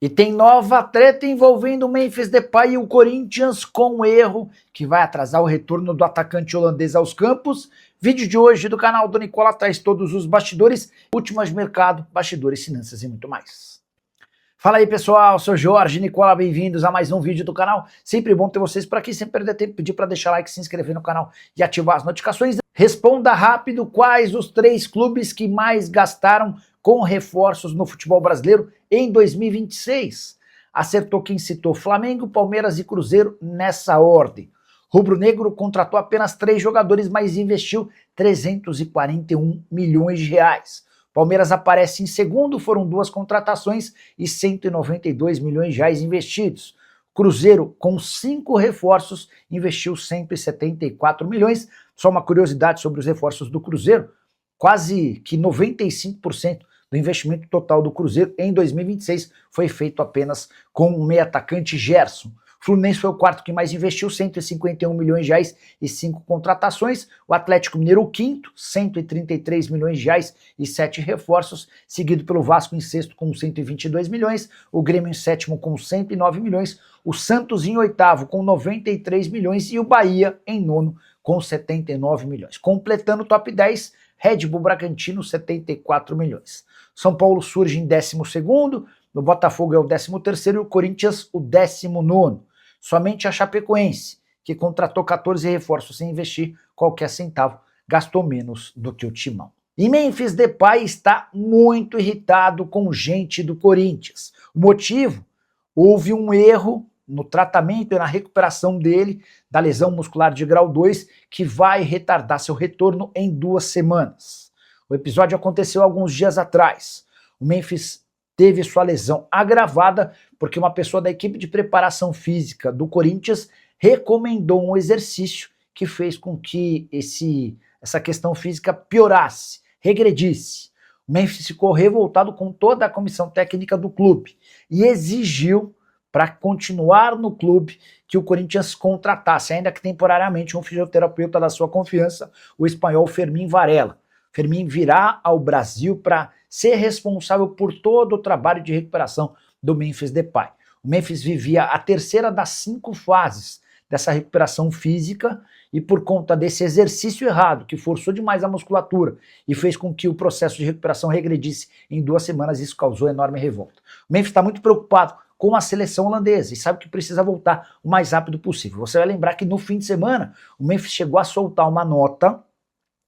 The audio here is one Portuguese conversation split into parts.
E tem nova treta envolvendo o Memphis Depay e o Corinthians com um erro que vai atrasar o retorno do atacante holandês aos campos. Vídeo de hoje do canal do Nicola traz todos os bastidores, últimas de mercado, bastidores, finanças e muito mais. Fala aí pessoal, sou Jorge Nicola, bem-vindos a mais um vídeo do canal. Sempre bom ter vocês por aqui, sem perder tempo, pedir para deixar like, se inscrever no canal e ativar as notificações. Responda rápido quais os 3 clubes que mais gastaram com reforços no futebol brasileiro em 2026. Acertou quem citou Flamengo, Palmeiras e Cruzeiro nessa ordem. Rubro-Negro contratou apenas 3 jogadores, mas investiu 341 milhões de reais. Palmeiras aparece em segundo, foram 2 contratações e 192 milhões de reais investidos. Cruzeiro, com 5 reforços, investiu 174 milhões. Só uma curiosidade sobre os reforços do Cruzeiro, quase que 95% do investimento total do Cruzeiro em 2026 foi feito apenas com o meio atacante Gerson. O Fluminense foi o quarto que mais investiu, 151 milhões de reais e 5 contratações. O Atlético Mineiro, o quinto, 133 milhões de reais e 7 reforços, seguido pelo Vasco em sexto com 122 milhões, o Grêmio em sétimo com 109 milhões, o Santos em oitavo com 93 milhões e o Bahia em nono com 79 milhões. Completando o top 10, Red Bull Bragantino, 74 milhões. São Paulo surge em 12º, o Botafogo é o 13º e o Corinthians o 19º. Somente a Chapecoense, que contratou 14 reforços sem investir qualquer centavo, gastou menos do que o Timão. E Memphis Depay está muito irritado com gente do Corinthians. O motivo? Houve um erro no tratamento e na recuperação dele da lesão muscular de grau 2, que vai retardar seu retorno em 2 semanas. O episódio aconteceu alguns dias atrás. O Memphis teve sua lesão agravada porque uma pessoa da equipe de preparação física do Corinthians recomendou um exercício que fez com que essa questão física piorasse, regredisse. O Memphis ficou revoltado com toda a comissão técnica do clube e exigiu, para continuar no clube, que o Corinthians contratasse, ainda que temporariamente, um fisioterapeuta da sua confiança, o espanhol Fermín Varela. Fermín virá ao Brasil para ser responsável por todo o trabalho de recuperação do Memphis Depay. O Memphis vivia a terceira das 5 fases dessa recuperação física e por conta desse exercício errado, que forçou demais a musculatura e fez com que o processo de recuperação regredisse em 2 semanas, isso causou enorme revolta. O Memphis está muito preocupado com a seleção holandesa e sabe que precisa voltar o mais rápido possível. Você vai lembrar que no fim de semana o Memphis chegou a soltar uma nota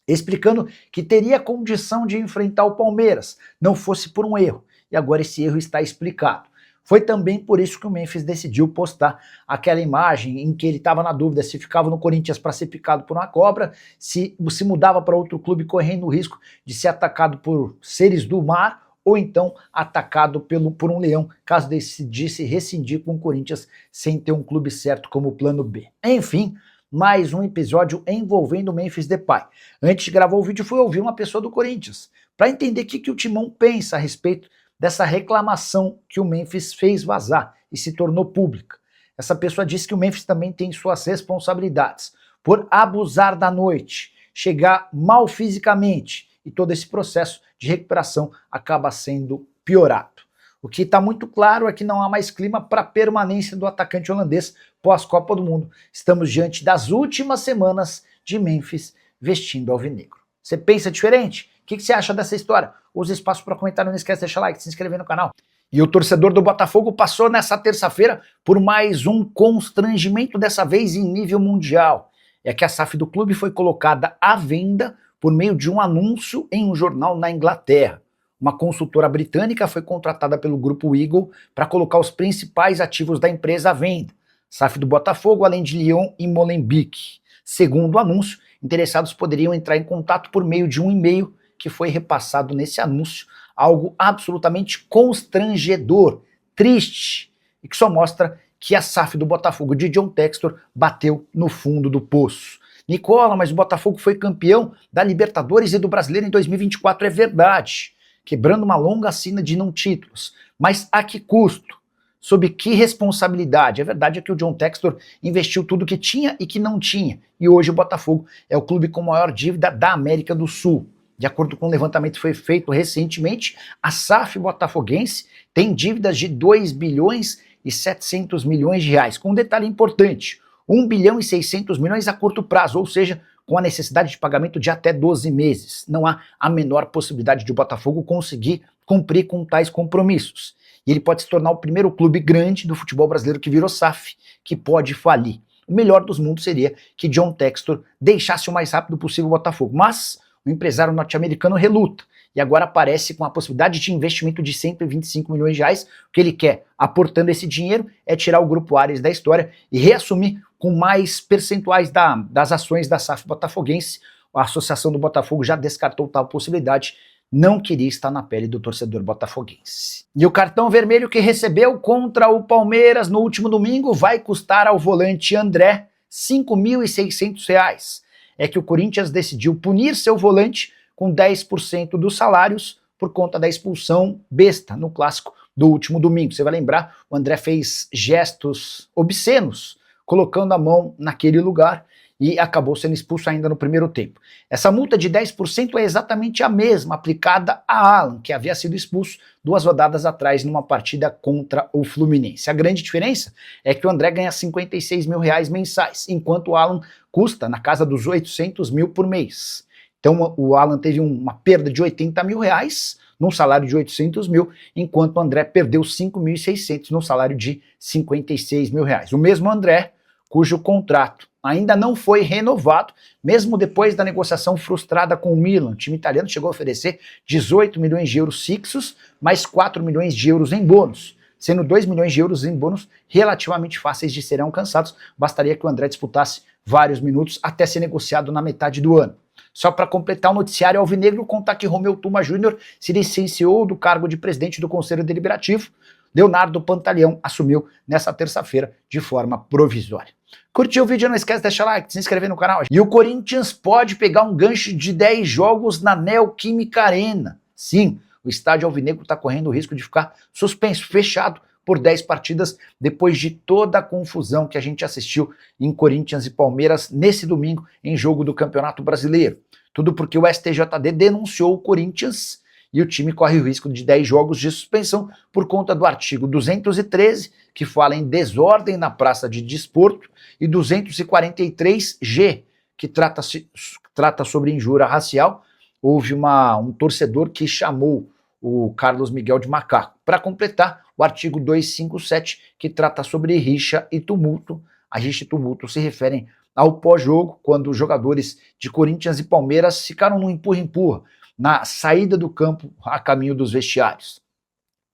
explicando que teria condição de enfrentar o Palmeiras, não fosse por um erro. E agora esse erro está explicado. Foi também por isso que o Memphis decidiu postar aquela imagem em que ele estava na dúvida se ficava no Corinthians para ser picado por uma cobra, se mudava para outro clube correndo o risco de ser atacado por seres do mar, ou então atacado por um leão, caso decidisse rescindir com o Corinthians sem ter um clube certo como plano B. Enfim, mais um episódio envolvendo o Memphis Depay. Antes de gravar o vídeo, fui ouvir uma pessoa do Corinthians, para entender o que o Timão pensa a respeito dessa reclamação que o Memphis fez vazar e se tornou pública. Essa pessoa disse que o Memphis também tem suas responsabilidades por abusar da noite, chegar mal fisicamente, e todo esse processo de recuperação acaba sendo piorado. O que está muito claro é que não há mais clima para a permanência do atacante holandês pós-Copa do Mundo. Estamos diante das últimas semanas de Memphis vestindo alvinegro. Você pensa diferente? O que você acha dessa história? Use espaço para comentário, não esquece de deixar like, se inscrever no canal. E o torcedor do Botafogo passou nessa terça-feira por mais um constrangimento, dessa vez em nível mundial. É que a SAF do clube foi colocada à venda por meio de um anúncio em um jornal na Inglaterra. Uma consultora britânica foi contratada pelo grupo Eagle para colocar os principais ativos da empresa à venda. SAF do Botafogo, além de Lyon e Molenbeek. Segundo o anúncio, interessados poderiam entrar em contato por meio de um e-mail que foi repassado nesse anúncio, algo absolutamente constrangedor, triste, e que só mostra que a SAF do Botafogo de John Textor bateu no fundo do poço. Nicola, mas o Botafogo foi campeão da Libertadores e do Brasileiro em 2024, é verdade, quebrando uma longa sina de não títulos, mas a que custo? Sob que responsabilidade? A verdade é que o John Textor investiu tudo que tinha e que não tinha, e hoje o Botafogo é o clube com maior dívida da América do Sul. De acordo com um levantamento que foi feito recentemente, a SAF botafoguense tem dívidas de 2 bilhões e 700 milhões de reais, com um detalhe importante, 1 bilhão e 600 milhões a curto prazo, ou seja, com a necessidade de pagamento de até 12 meses. Não há a menor possibilidade de o Botafogo conseguir cumprir com tais compromissos. E ele pode se tornar o primeiro clube grande do futebol brasileiro que virou SAF, que pode falir. O melhor dos mundos seria que John Textor deixasse o mais rápido possível o Botafogo, mas o empresário norte-americano reluta e agora aparece com a possibilidade de investimento de 125 milhões de reais. O que ele quer, aportando esse dinheiro, é tirar o Grupo Ares da história e reassumir com mais percentuais das ações da SAF botafoguense. A Associação do Botafogo já descartou tal possibilidade, não queria estar na pele do torcedor botafoguense. E o cartão vermelho que recebeu contra o Palmeiras no último domingo vai custar ao volante André R$ 5.600. É que o Corinthians decidiu punir seu volante com 10% dos salários por conta da expulsão besta no clássico do último domingo. Você vai lembrar, o André fez gestos obscenos, colocando a mão naquele lugar e acabou sendo expulso ainda no primeiro tempo. Essa multa de 10% é exatamente a mesma aplicada a Alan, que havia sido expulso 2 rodadas atrás numa partida contra o Fluminense. A grande diferença é que o André ganha 56 mil reais mensais, enquanto o Alan custa na casa dos 800 mil por mês. Então o Alan teve uma perda de 80 mil reais num salário de 800 mil, enquanto o André perdeu 5.600 no salário de 56 mil reais. O mesmo André, cujo contrato ainda não foi renovado, mesmo depois da negociação frustrada com o Milan. O time italiano chegou a oferecer 18 milhões de euros fixos, mais 4 milhões de euros em bônus, sendo 2 milhões de euros em bônus relativamente fáceis de serem alcançados. Bastaria que o André disputasse vários minutos até ser negociado na metade do ano. Só para completar o noticiário alvinegro, contar que Romeu Tuma Júnior se licenciou do cargo de presidente do Conselho Deliberativo. Leonardo Pantaleão assumiu nessa terça-feira de forma provisória. Curtiu o vídeo? Não esquece de deixar like, de se inscrever no canal. E o Corinthians pode pegar um gancho de 10 jogos na Neoquímica Arena. Sim, o estádio alvinegro está correndo o risco de ficar suspenso, fechado por 10 partidas, depois de toda a confusão que a gente assistiu em Corinthians e Palmeiras nesse domingo em jogo do Campeonato Brasileiro. Tudo porque o STJD denunciou o Corinthians e o time corre o risco de 10 jogos de suspensão por conta do artigo 213, que fala em desordem na praça de desporto, e 243G, que trata sobre injúria racial. Houve um torcedor que chamou o Carlos Miguel de macaco. Para completar, o artigo 257, que trata sobre rixa e tumulto. A rixa e tumulto se referem ao pós-jogo, quando os jogadores de Corinthians e Palmeiras ficaram no empurra-empurra na saída do campo a caminho dos vestiários.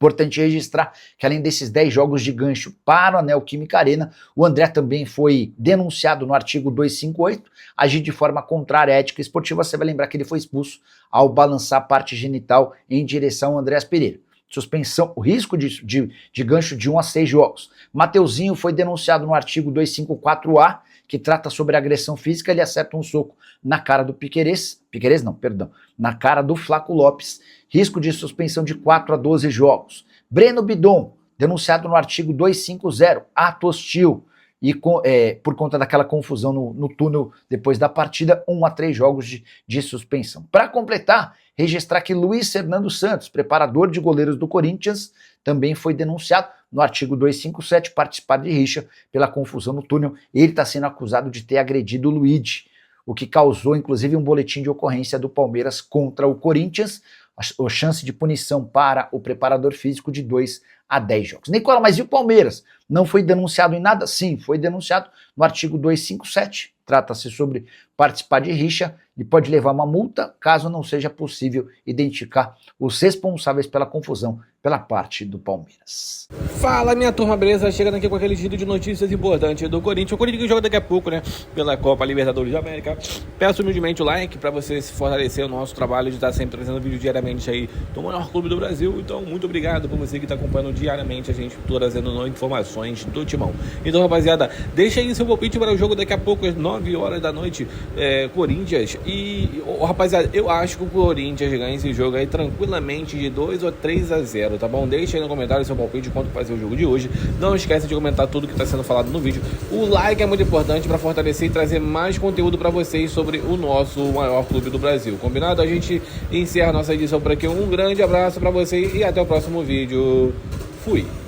Importante registrar que além desses 10 jogos de gancho para a Neoquímica Arena, o André também foi denunciado no artigo 258, agir de forma contrária à ética esportiva. Você vai lembrar que ele foi expulso ao balançar a parte genital em direção ao Andréas Pereira. Suspensão, o risco de gancho de 1 a 6 jogos. Mateuzinho foi denunciado no artigo 254A, que trata sobre agressão física. Ele acerta um soco na cara do na cara do Flaco Lopes. Risco de suspensão de 4 a 12 jogos. Breno Bidon, denunciado no artigo 250, ato hostil, e por conta daquela confusão no túnel depois da partida, 1 a 3 jogos de suspensão. Para completar, registrar que Luiz Fernando Santos, preparador de goleiros do Corinthians, também foi denunciado no artigo 257, participar de rixa pela confusão no túnel. Ele está sendo acusado de ter agredido o Luigi, o que causou inclusive um boletim de ocorrência do Palmeiras contra o Corinthians. A chance de punição para o preparador físico de 2 a 10 jogos. Nicola, mas e o Palmeiras? Não foi denunciado em nada? Sim, foi denunciado no artigo 257. Trata-se sobre participar de rixa e pode levar uma multa caso não seja possível identificar os responsáveis pela confusão pela parte do Palmeiras. Fala, minha turma, beleza? Chegando aqui com aquele giro de notícias importantes do Corinthians. O Corinthians joga daqui a pouco, né? Pela Copa Libertadores da América. Peço humildemente o like para você se fortalecer o nosso trabalho de estar sempre trazendo vídeo diariamente aí do maior clube do Brasil. Então, muito obrigado por você que está acompanhando diariamente a gente trazendo informações do Timão. Então, rapaziada, deixa aí seu palpite para o jogo daqui a pouco, às 9 horas da noite, Corinthians. E, rapaziada, eu acho que o Corinthians ganha esse jogo aí tranquilamente de 2 ou 3 a 0. 0, tá bom? Deixa aí no comentário seu palpite de quanto vai ser o jogo de hoje. Não esquece de comentar tudo que está sendo falado no vídeo. O like é muito importante para fortalecer e trazer mais conteúdo para vocês sobre o nosso maior clube do Brasil. Combinado? A gente encerra a nossa edição por aqui. Um grande abraço para vocês e até o próximo vídeo. Fui!